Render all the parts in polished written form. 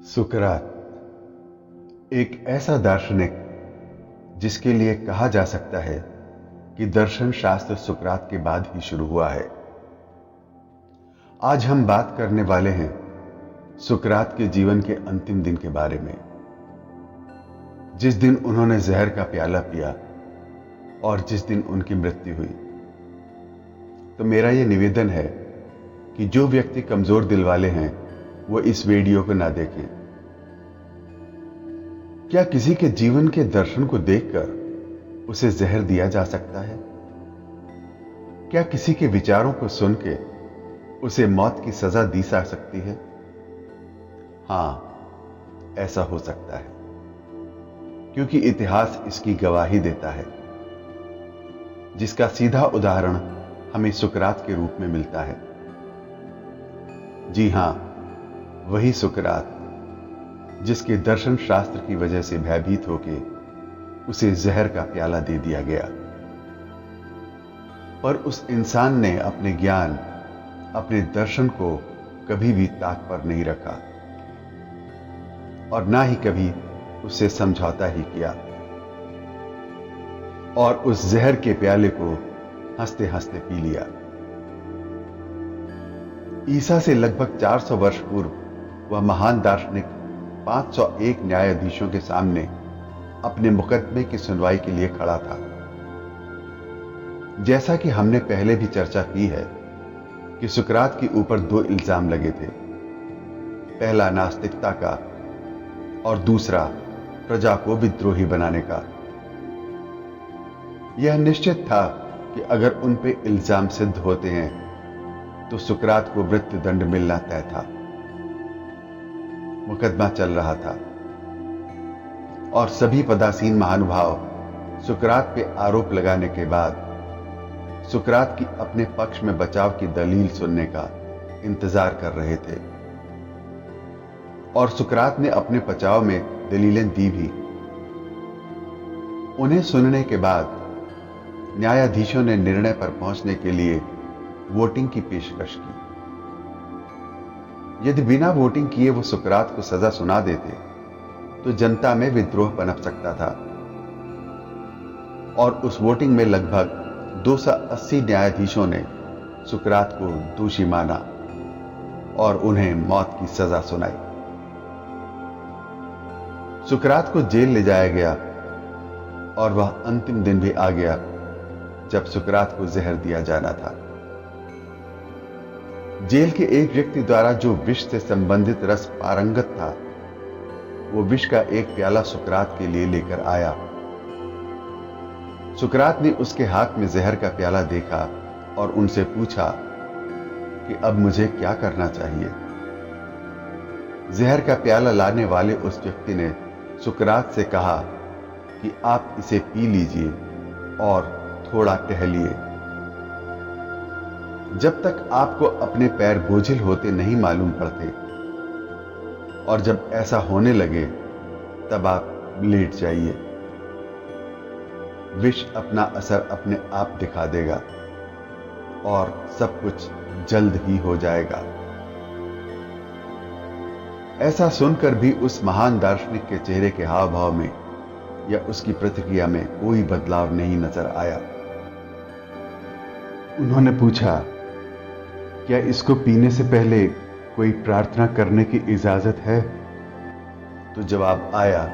सुकरात एक ऐसा दार्शनिक जिसके लिए कहा जा सकता है कि दर्शन शास्त्र सुकरात के बाद ही शुरू हुआ है। आज हम बात करने वाले हैं सुकरात के जीवन के अंतिम दिन के बारे में, जिस दिन उन्होंने जहर का प्याला पिया और जिस दिन उनकी मृत्यु हुई। तो मेरा यह निवेदन है कि जो व्यक्ति कमजोर दिल वाले हैं वो इस वीडियो को ना देखें। क्या किसी के जीवन के दर्शन को देखकर उसे जहर दिया जा सकता है? क्या किसी के विचारों को सुन के उसे मौत की सजा दी जा सकती है? हां, ऐसा हो सकता है, क्योंकि इतिहास इसकी गवाही देता है, जिसका सीधा उदाहरण हमें सुकरात के रूप में मिलता है। जी हां, वही सुकरात जिसके दर्शन शास्त्र की वजह से भयभीत होके उसे जहर का प्याला दे दिया गया। पर उस इंसान ने अपने ज्ञान, अपने दर्शन को कभी भी ताक पर नहीं रखा और ना ही कभी उससे समझौता ही किया, और उस जहर के प्याले को हंसते हंसते पी लिया। ईसा से लगभग 400 वर्ष पूर्व वह महान दार्शनिक 501 न्यायाधीशों के सामने अपने मुकदमे की सुनवाई के लिए खड़ा था। जैसा कि हमने पहले भी चर्चा की है कि सुकरात के ऊपर 2 इल्जाम लगे थे। पहला नास्तिकता का और दूसरा प्रजा को विद्रोही बनाने का। यह निश्चित था कि अगर उन पे इल्जाम सिद्ध होते हैं तो सुकरात को मृत्युदंड मिलना तय था। मुकदमा चल रहा था और सभी पदासीन महानुभाव सुकरात पे आरोप लगाने के बाद सुकरात की अपने पक्ष में बचाव की दलील सुनने का इंतजार कर रहे थे, और सुकरात ने अपने बचाव में दलीलें दी भी। उन्हें सुनने के बाद न्यायाधीशों ने निर्णय पर पहुंचने के लिए वोटिंग की पेशकश की। यदि बिना वोटिंग किए वो सुकरात को सजा सुना देते तो जनता में विद्रोह पनप सकता था, और उस वोटिंग में लगभग 280 न्यायाधीशों ने सुकरात को दोषी माना और उन्हें मौत की सजा सुनाई। सुकरात को जेल ले जाया गया और वह अंतिम दिन भी आ गया जब सुकरात को जहर दिया जाना था। जेल के एक व्यक्ति द्वारा जो विष से संबंधित रस पारंगत था, वो विष का एक प्याला सुकरात के लिए लेकर आया। सुकरात ने उसके हाथ में जहर का प्याला देखा और उनसे पूछा कि अब मुझे क्या करना चाहिए। जहर का प्याला लाने वाले उस व्यक्ति ने सुकरात से कहा कि आप इसे पी लीजिए और थोड़ा टहलिए। जब तक आपको अपने पैर बोझिल होते नहीं मालूम पड़ते, और जब ऐसा होने लगे तब आप लेट जाइए। विष अपना असर अपने आप दिखा देगा और सब कुछ जल्द ही हो जाएगा। ऐसा सुनकर भी उस महान दार्शनिक के चेहरे के हाव भाव में या उसकी प्रतिक्रिया में कोई बदलाव नहीं नजर आया। उन्होंने पूछा, क्या इसको पीने से पहले कोई प्रार्थना करने की इजाजत है? तो जवाब आया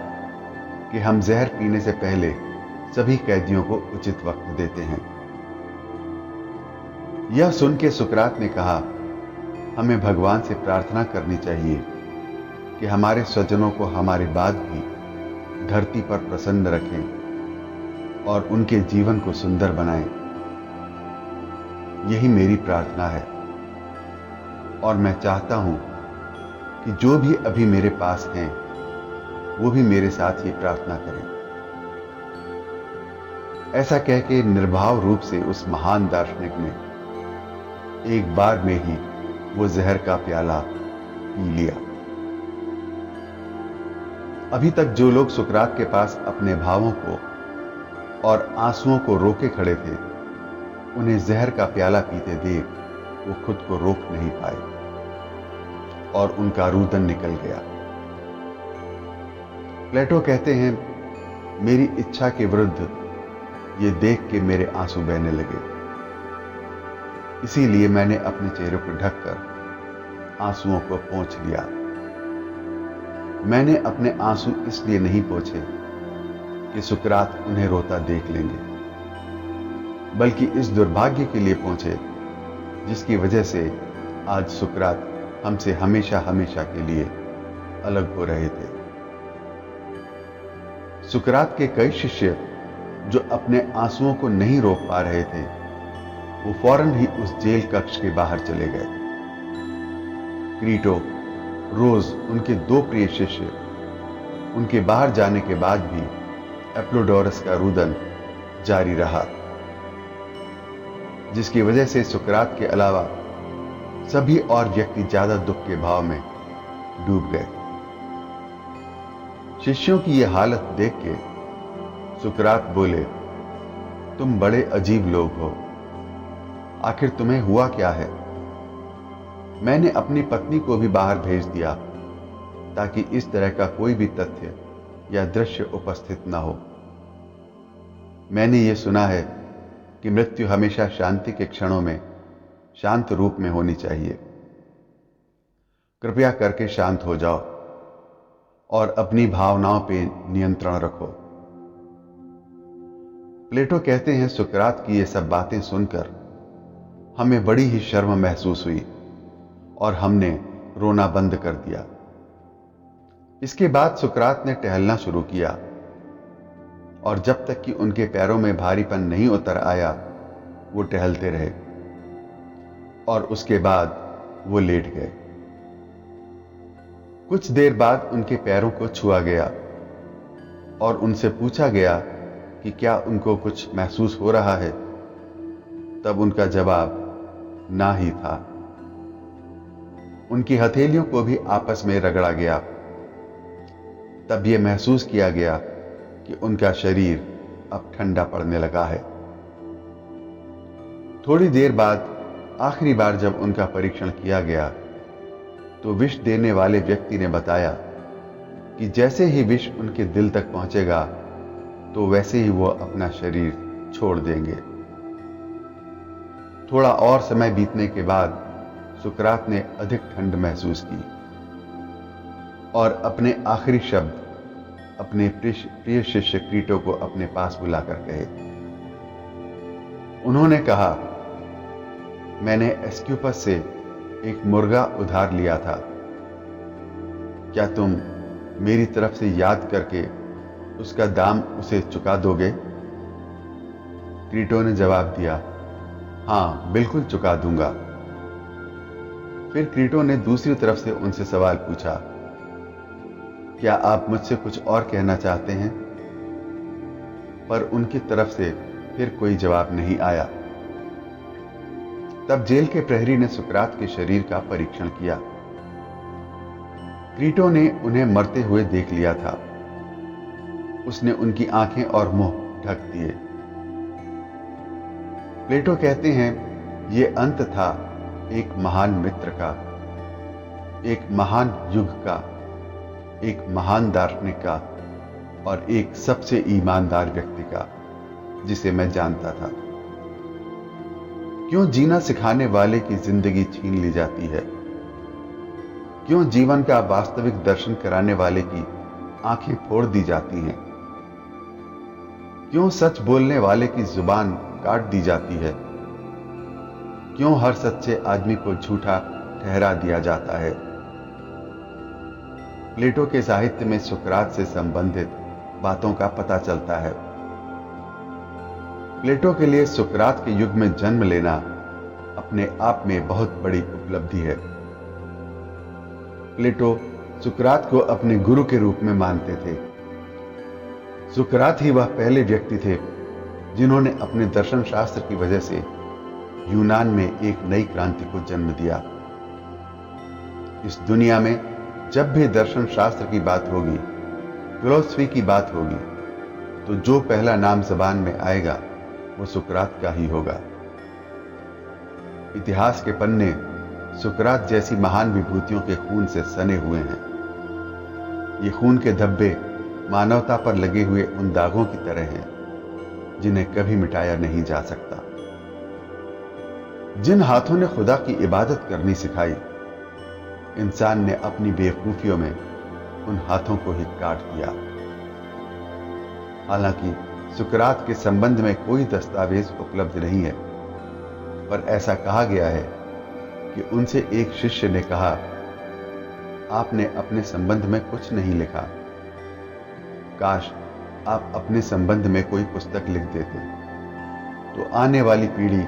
कि हम जहर पीने से पहले सभी कैदियों को उचित वक्त देते हैं। यह सुन के सुकरात ने कहा, हमें भगवान से प्रार्थना करनी चाहिए कि हमारे स्वजनों को हमारे बाद भी धरती पर प्रसन्न रखें और उनके जीवन को सुंदर बनाएं। यही मेरी प्रार्थना है, और मैं चाहता हूं कि जो भी अभी मेरे पास हैं वो भी मेरे साथ ही प्रार्थना करें। ऐसा कह के निर्भाव रूप से उस महान दार्शनिक ने एक बार में ही वो जहर का प्याला पी लिया। अभी तक जो लोग सुकरात के पास अपने भावों को और आंसुओं को रोके खड़े थे, उन्हें जहर का प्याला पीते देख वो खुद को रोक नहीं पाए और उनका रुदन निकल गया। प्लेटो कहते हैं, मेरी इच्छा के विरुद्ध ये देख के मेरे आंसू बहने लगे। इसीलिए मैंने अपने चेहरे को ढककर आंसुओं को पोंछ लिया। मैंने अपने आंसू इसलिए नहीं पोंछे कि सुकरात उन्हें रोता देख लेंगे, बल्कि इस दुर्भाग्य के लिए पोंछे जिसकी वजह से आज सुकरात हमसे हमेशा हमेशा के लिए अलग हो रहे थे। सुकरात के कई शिष्य जो अपने आंसुओं को नहीं रोक पा रहे थे, वो फौरन ही उस जेल कक्ष के बाहर चले गए। क्रीटो, रोज, उनके दो प्रिय शिष्य उनके बाहर जाने के बाद भी एपोलोडोरस का रुदन जारी रहा, जिसकी वजह से सुकरात के अलावा सभी और व्यक्ति ज्यादा दुख के भाव में डूब गए। शिष्यों की यह हालत देख के सुकरात बोले, तुम बड़े अजीब लोग हो, आखिर तुम्हें हुआ क्या है? मैंने अपनी पत्नी को भी बाहर भेज दिया ताकि इस तरह का कोई भी तथ्य या दृश्य उपस्थित ना हो। मैंने ये सुना है कि मृत्यु हमेशा शांति के क्षणों में शांत रूप में होनी चाहिए। कृपया करके शांत हो जाओ और अपनी भावनाओं पे नियंत्रण रखो। प्लेटो कहते हैं, सुकरात की ये सब बातें सुनकर हमें बड़ी ही शर्म महसूस हुई और हमने रोना बंद कर दिया। इसके बाद सुकरात ने टहलना शुरू किया और जब तक कि उनके पैरों में भारीपन नहीं उतर आया, वो टहलते रहे और उसके बाद वो लेट गए। कुछ देर बाद उनके पैरों को छुआ गया और उनसे पूछा गया कि क्या उनको कुछ महसूस हो रहा है। तब उनका जवाब ना ही था। उनकी हथेलियों को भी आपस में रगड़ा गया। तब यह महसूस किया गया कि उनका शरीर अब ठंडा पड़ने लगा है। थोड़ी देर बाद आखिरी बार जब उनका परीक्षण किया गया तो विष देने वाले व्यक्ति ने बताया कि जैसे ही विष उनके दिल तक पहुंचेगा तो वैसे ही वो अपना शरीर छोड़ देंगे। थोड़ा और समय बीतने के बाद सुकरात ने अधिक ठंड महसूस की और अपने आखिरी शब्द अपने प्रिय शिष्य क्रीटो को अपने पास बुलाकर कहे। उन्होंने कहा, मैंने एस्क्यूपस से एक मुर्गा उधार लिया था, क्या तुम मेरी तरफ से याद करके उसका दाम उसे चुका दोगे? क्रीटो ने जवाब दिया, हां, बिल्कुल चुका दूंगा। फिर क्रीटो ने दूसरी तरफ से उनसे सवाल पूछा, क्या आप मुझसे कुछ और कहना चाहते हैं? पर उनकी तरफ से फिर कोई जवाब नहीं आया। तब जेल के प्रहरी ने सुकरात के शरीर का परीक्षण किया। क्रीटो ने उन्हें मरते हुए देख लिया था। उसने उनकी आंखें और मुंह ढक दिए। प्लेटो कहते हैं, यह अंत था एक महान मित्र का, एक महान युग का, एक महान दार्शनिक का और एक सबसे ईमानदार व्यक्ति का जिसे मैं जानता था। क्यों जीना सिखाने वाले की जिंदगी छीन ली जाती है? क्यों जीवन का वास्तविक दर्शन कराने वाले की आंखें फोड़ दी जाती हैं? क्यों सच बोलने वाले की जुबान काट दी जाती है? क्यों हर सच्चे आदमी को झूठा ठहरा दिया जाता है? प्लेटो के साहित्य में सुकरात से संबंधित बातों का पता चलता है। प्लेटो के लिए सुकरात के युग में जन्म लेना अपने आप में बहुत बड़ी उपलब्धि है। प्लेटो सुकरात को अपने गुरु के रूप में मानते थे। सुकरात ही वह पहले व्यक्ति थे जिन्होंने अपने दर्शन शास्त्र की वजह से यूनान में एक नई क्रांति को जन्म दिया। इस दुनिया में जब भी दर्शन शास्त्र की बात होगी, फिलॉसफी की बात होगी, तो जो पहला नाम जबान में आएगा वो सुकरात का ही होगा। इतिहास के पन्ने सुकरात जैसी महान विभूतियों के खून से सने हुए हैं। ये खून के धब्बे मानवता पर लगे हुए उन दागों की तरह हैं जिन्हें कभी मिटाया नहीं जा सकता। जिन हाथों ने खुदा की इबादत करनी सिखाई, इंसान ने अपनी बेवकूफियों में उन हाथों को ही काट दिया। हालांकि सुकरात के संबंध में कोई दस्तावेज उपलब्ध नहीं है, पर ऐसा कहा गया है कि उनसे एक शिष्य ने कहा, आपने अपने संबंध में कुछ नहीं लिखा, काश आप अपने संबंध में कोई पुस्तक लिख देते तो आने वाली पीढ़ी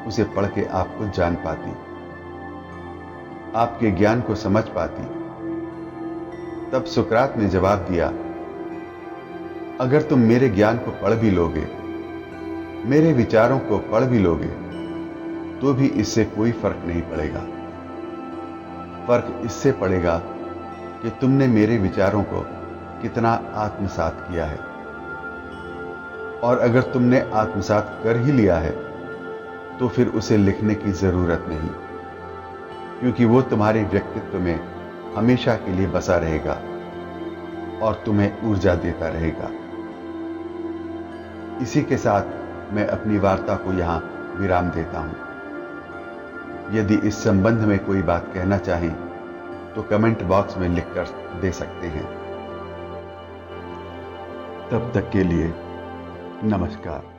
उसे पढ़ के आपको जान पाती, आपके ज्ञान को समझ पाती। तब सुकरात ने जवाब दिया, अगर तुम मेरे ज्ञान को पढ़ भी लोगे, मेरे विचारों को पढ़ भी लोगे, तो भी इससे कोई फर्क नहीं पड़ेगा। फर्क इससे पड़ेगा कि तुमने मेरे विचारों को कितना आत्मसात किया है। और अगर तुमने आत्मसात कर ही लिया है तो फिर उसे लिखने की जरूरत नहीं, क्योंकि वो तुम्हारे व्यक्तित्व में हमेशा के लिए बसा रहेगा और तुम्हें ऊर्जा देता रहेगा। इसी के साथ मैं अपनी वार्ता को यहां विराम देता हूं। यदि इस संबंध में कोई बात कहना चाहें तो कमेंट बॉक्स में लिखकर दे सकते हैं। तब तक के लिए नमस्कार।